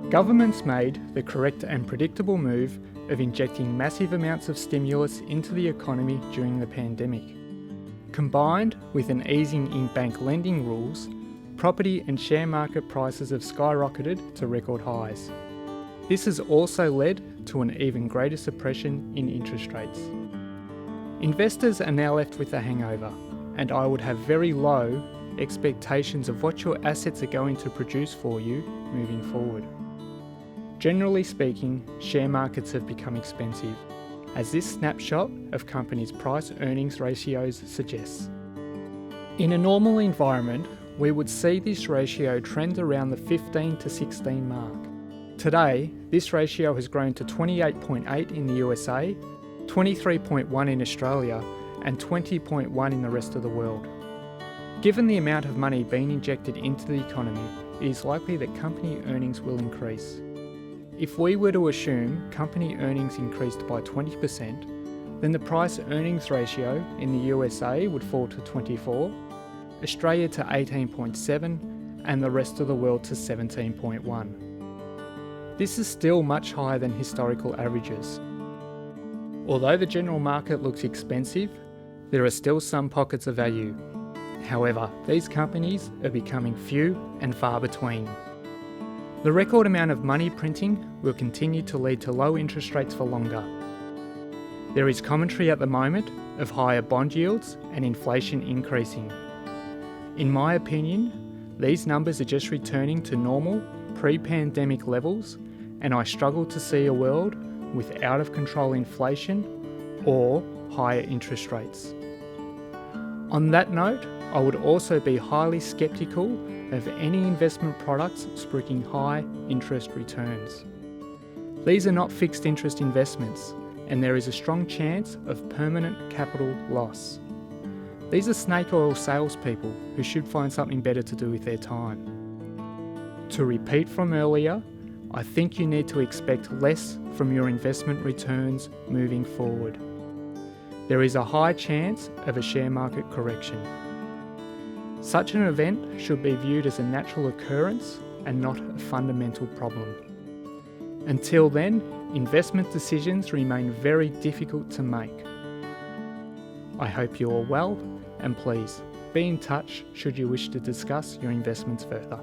Governments made the correct and predictable move of injecting massive amounts of stimulus into the economy during the pandemic. Combined with an easing in bank lending rules, property and share market prices have skyrocketed to record highs. This has also led to an even greater suppression in interest rates. Investors are now left with a hangover, and I would have very low expectations of what your assets are going to produce for you moving forward. Generally speaking, share markets have become expensive, as this snapshot of companies' price-earnings ratios suggests. In a normal environment, we would see this ratio trend around the 15 to 16 mark. Today, this ratio has grown to 28.8 in the USA, 23.1 in Australia, and 20.1 in the rest of the world. Given the amount of money being injected into the economy, it is likely that company earnings will increase. If we were to assume company earnings increased by 20%, then the price-earnings ratio in the USA would fall to 24, Australia to 18.7, and the rest of the world to 17.1. This is still much higher than historical averages. Although the general market looks expensive, there are still some pockets of value. However, these companies are becoming few and far between. The record amount of money printing will continue to lead to low interest rates for longer. There is commentary at the moment of higher bond yields and inflation increasing. In my opinion, these numbers are just returning to normal pre-pandemic levels, and I struggle to see a world with out-of-control inflation or higher interest rates. On that note, I would also be highly sceptical of any investment products spooking high interest returns. These are not fixed interest investments, and there is a strong chance of permanent capital loss. These are snake oil salespeople who should find something better to do with their time. To repeat from earlier, I think you need to expect less from your investment returns moving forward. There is a high chance of a share market correction. Such an event should be viewed as a natural occurrence and not a fundamental problem. Until then, investment decisions remain very difficult to make. I hope you are well, and please be in touch should you wish to discuss your investments further.